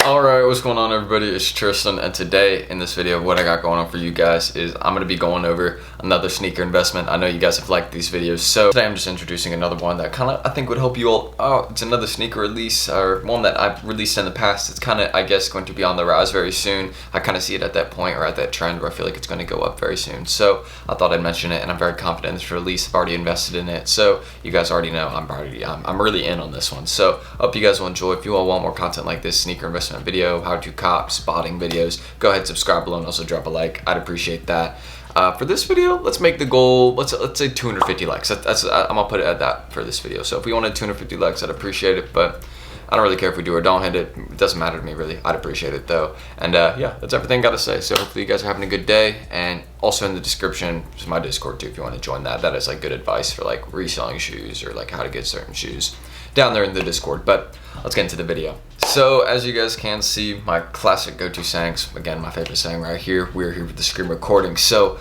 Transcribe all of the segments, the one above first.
Alright, what's going on everybody? It's Tristan, and today in this video what I got going on for you guys is I'm going to be going over another sneaker investment. I know you guys have liked these videos, so today I'm just introducing another one that kind of I think would help you all. Oh, it's another sneaker release, or one that I've released in the past. It's kind of, I guess, going to be on the rise very soon. I kind of see it at that point, or at that trend where I feel like it's going to go up very soon. So I thought I'd mention it, and I'm very confident in this release. I've already invested in it, so you guys already know I'm really in on this one. So I hope you guys will enjoy. If you all want more content like this, sneaker investment video, how to cop, spotting videos, go ahead, subscribe below, and also drop a like. I'd appreciate that. For this video, let's make the goal, let's say 250 likes. I'm gonna put it at that for this video. So if we wanted 250 likes, I'd appreciate it, but I don't really care if we do or don't hit it. It doesn't matter to me really. I'd appreciate it though. And yeah, that's everything I gotta say. So hopefully you guys are having a good day. And also in the description is my Discord too if you want to join that. That is like good advice for like reselling shoes or like how to get certain shoes down there in the Discord. But let's get into the video. So as you guys can see, my classic go-to sayings, again my favorite saying right here, we're here with the screen recording. So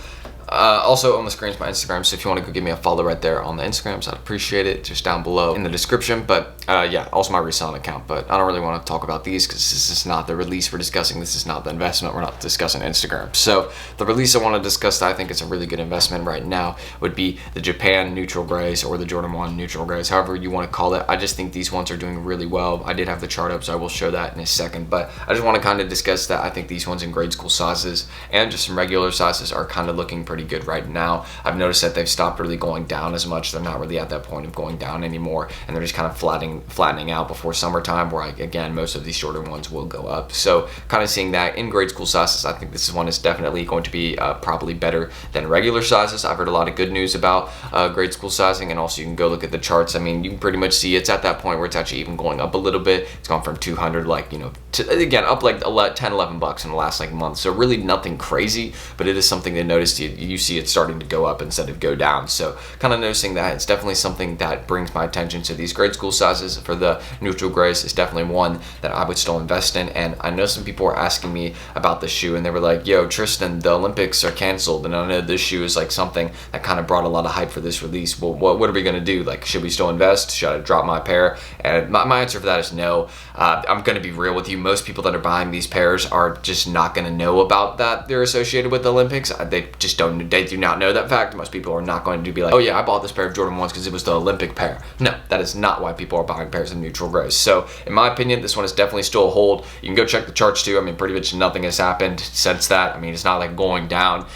also on the screen is my Instagram, so if you want to go give me a follow right there on the Instagrams, I'd appreciate it, just down below in the description. But yeah, also my reselling account, but I don't really want to talk about these because this is not the release we're discussing. This is not the investment. We're not discussing Instagram. So the release I want to discuss that I think is a really good investment right now would be the Japan neutral grays, or the Jordan 1 neutral grays, however you want to call it. I just think these ones are doing really well. I did have the chart up, so I will show that in a second, but I just want to kind of discuss that I think these ones in grade school sizes and just some regular sizes are kind of looking pretty good right now. I've noticed that they've stopped really going down as much. They're not really at that point of going down anymore, and they're just kind of flattening out before summertime, where again most of these shorter ones will go up. So kind of seeing that in grade school sizes, I think this one is definitely going to be probably better than regular sizes. I've heard a lot of good news about grade school sizing, and also you can go look at the charts. I mean, you can pretty much see it's at that point where it's actually even going up a little bit. It's gone from 200, like, you know, to, again, up like 10, 11 bucks in the last like month. So really nothing crazy, but it is something to notice. You see it starting to go up instead of go down. So kind of noticing that it's definitely something that brings my attention to these grade school sizes. For the neutral grays, is definitely one that I would still invest in. And I know some people were asking me about the shoe, and they were like, yo Tristan, the Olympics are canceled, and I know this shoe is like something that kind of brought a lot of hype for this release. Well, what are we going to do? Like, should we still invest? Should I drop my pair? And my answer for that is no. I'm going to be real with you. Most people that are buying these pairs are just not going to know about that they're associated with the Olympics. They just don't, they do not know that fact. Most people are not going to be like, oh yeah, I bought this pair of Jordan 1s because it was the Olympic pair. No, that is not why people are buying pairs of neutral grays. So in my opinion, this one is definitely still a hold. You can go check the charts too. I mean, pretty much nothing has happened since that. I mean, it's not like going down.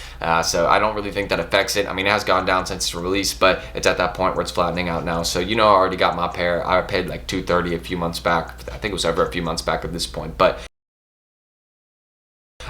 So I don't really think that affects it. I mean, it has gone down since its release, but it's at that point where it's flattening out now. So, you know, I already got my pair. I paid like $230 a few months back. I think it was over a few months back at this point, but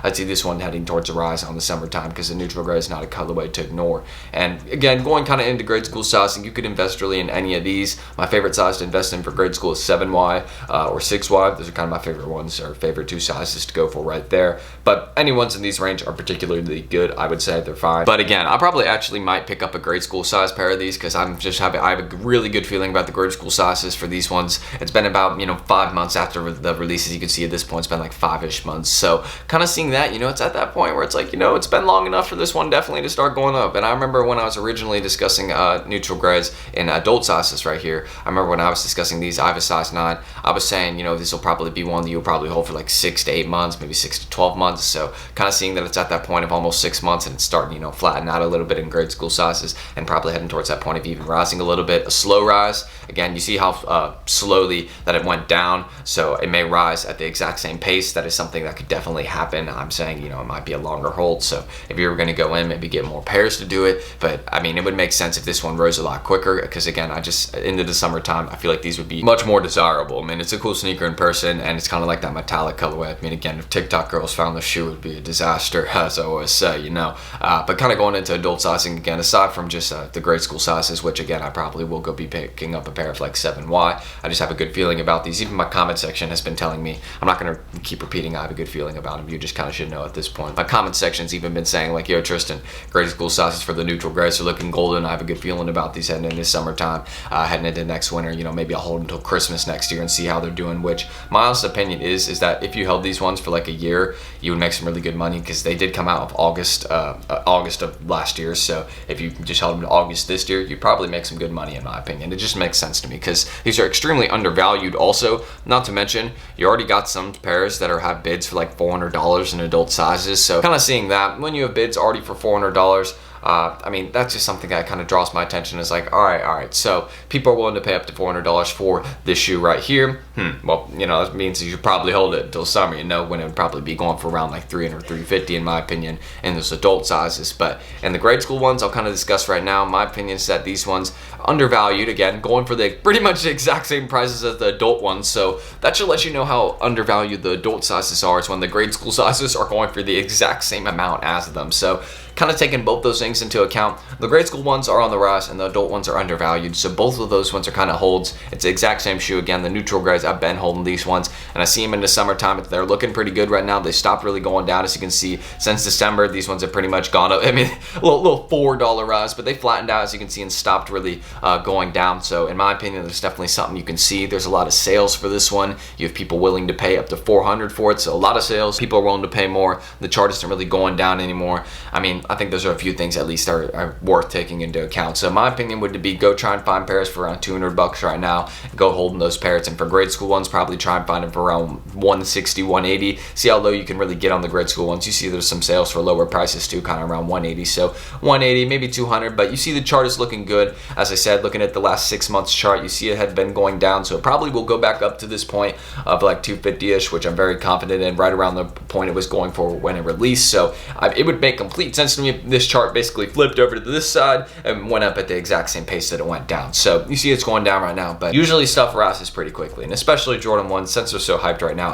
I'd see this one heading towards a rise on the summertime because the neutral gray is not a colorway to ignore. And again, going kind of into grade school sizing, you could invest really in any of these. My favorite size to invest in for grade school is 7Y or 6Y. Those are kind of my favorite ones, or favorite two sizes to go for right there. But any ones in these range are particularly good. I would say they're fine. But again, I probably actually might pick up a grade school size pair of these because I have a really good feeling about the grade school sizes for these ones. It's been about, you know, 5 months after the releases. You can see at this point it's been like 5-ish months. So kind of seeing that, you know, it's at that point where it's like, you know, it's been long enough for this one definitely to start going up. And I remember when I was originally discussing neutral grays in adult sizes right here, I remember when I was discussing these, I have a size 9, I was saying, you know, this will probably be one that you'll probably hold for like 6 to 8 months, maybe 6 to 12 months. So kind of seeing that it's at that point of almost 6 months, and it's starting, you know, flatten out a little bit in grade school sizes, and probably heading towards that point of even rising a little bit, a slow rise. Again, you see how slowly that it went down, so it may rise at the exact same pace. That is something that could definitely happen. I'm saying, you know, it might be a longer hold, so if you were going to go in, maybe get more pairs to do it. But I mean, it would make sense if this one rose a lot quicker, because again, I just, into the summertime, I feel like these would be much more desirable. I mean, it's a cool sneaker in person, and it's kind of like that metallic colorway. I mean, again, if TikTok girls found the shoe, it would be a disaster, as I always say, you know. But kind of going into adult sizing again, aside from just the grade school sizes, which again, I probably will go be picking up a pair of like 7Y. I just have a good feeling about these. Even my comment section has been telling me, I'm not going to keep repeating I have a good feeling about them. You just kind kind of should know at this point. My comment section's even been saying like, yo Tristan, grade school sizes for the neutral grays are looking golden. I have a good feeling about these heading into summertime, heading into next winter. You know, maybe I'll hold until Christmas next year and see how they're doing, which my honest opinion is that if you held these ones for like a year, you would make some really good money, because they did come out of August of last year. So if you just held them to August this year, you'd probably make some good money, in my opinion. It just makes sense to me because these are extremely undervalued. Also, not to mention, you already got some pairs that have bids for like $400 in adult sizes. So kind of seeing that when you have bids already for $400, I mean, that's just something that kind of draws my attention. Is like, all right, so people are willing to pay up to $400 for this shoe right here. Well, you know, that means you should probably hold it until summer, you know, when it would probably be going for around like $300, $350 in my opinion in those adult sizes. But in the grade school ones, I'll kind of discuss right now. My opinion is that these ones undervalued, again, going for the pretty much the exact same prices as the adult ones. So that should let you know how undervalued the adult sizes are. It's when the grade school sizes are going for the exact same amount as them. So kind of taking both those things into account, the grade school ones are on the rise and the adult ones are undervalued. So both of those ones are kind of holds. It's the exact same shoe. Again, the neutral grays, I've been holding these ones and I see them in the summertime. They're looking pretty good right now. They stopped really going down. As you can see, since December, these ones have pretty much gone up. I mean, a little $4 rise, but they flattened out, as you can see, and stopped really going down. So in my opinion, there's definitely something you can see. There's a lot of sales for this one. You have people willing to pay up to $400 for it. So a lot of sales. People are willing to pay more. The chart isn't really going down anymore. I mean, I think those are a few things at least are worth taking into account. So my opinion would be go try and find pairs for around $200 right now. Go holding those pairs. And for grade school ones, probably try and find them for around $160, $180. See how low you can really get on the grade school ones. You see there's some sales for lower prices too, kind of around $180. So $180, maybe $200, but you see the chart is looking good. As I said, looking at the last 6 months chart, you see it had been going down. So it probably will go back up to this point of like 250-ish, which I'm very confident in, right around the point it was going for when it released. So it would make complete sense to me if this chart basically flipped over to this side and went up at the exact same pace that it went down. So you see it's going down right now, but usually stuff rises pretty quickly, and especially Jordan 1s, since they're so hyped right now,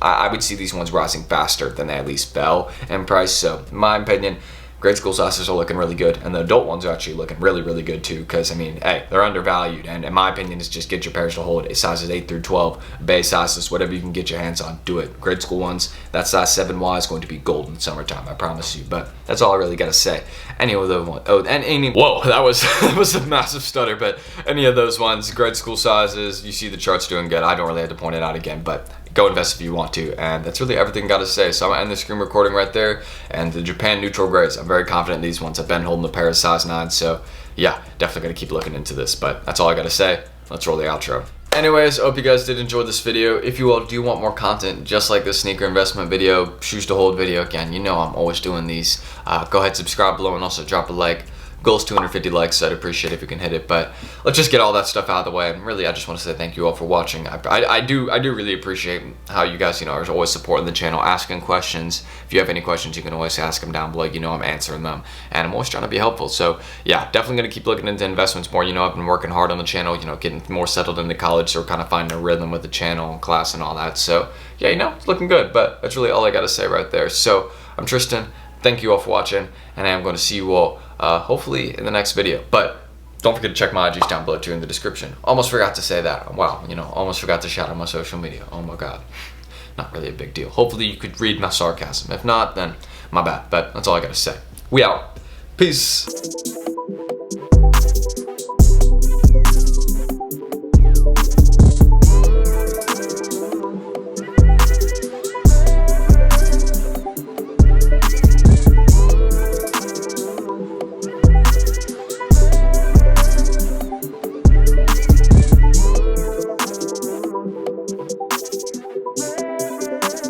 I would see these ones rising faster than they at least fell in price. So in my opinion, grade school sizes are looking really good, and the adult ones are actually looking really, really good too, because I mean, hey, they're undervalued, and in my opinion, is just get your pairs to hold sizes 8 through 12, base sizes, whatever you can get your hands on, do it. Grade school ones, that size 7Y is going to be golden summertime, I promise you. But that's all I really got to say. Any of those ones, whoa, that was a massive stutter, but any of those ones, grade school sizes, you see the chart's doing good. I don't really have to point it out again, but go invest if you want to. And that's really everything I got to say. So I'm gonna end the screen recording right there. And the Japan neutral grays, I'm very confident in these ones. I've been holding the pair of size 9, so yeah, definitely gonna keep looking into this. But that's all I got to say. Let's roll the outro. Anyways, I hope you guys did enjoy this video. If you all do want more content just like this sneaker investment video, shoes to hold video, again, you know I'm always doing these. Go ahead, subscribe below, and also drop a like. Goal is 250 likes, so I'd appreciate it if you can hit it. But let's just get all that stuff out of the way. And really, I just want to say thank you all for watching. I do really appreciate how you guys, you know, are always supporting the channel, asking questions. If you have any questions, you can always ask them down below. You know I'm answering them, and I'm always trying to be helpful. So yeah, definitely gonna keep looking into investments more. You know, I've been working hard on the channel. You know, getting more settled into college, so we're kind of finding a rhythm with the channel and class and all that. So yeah, you know, it's looking good. But that's really all I gotta say right there. So I'm Tristan. Thank you all for watching, and I am going to see you all hopefully in the next video. But don't forget to check my IGs down below too in the description. Almost forgot to say that. Wow, you know, almost forgot to shout out my social media. Oh my god. Not really a big deal. Hopefully you could read my sarcasm. If not, then my bad. But that's all I got to say. We out. Peace.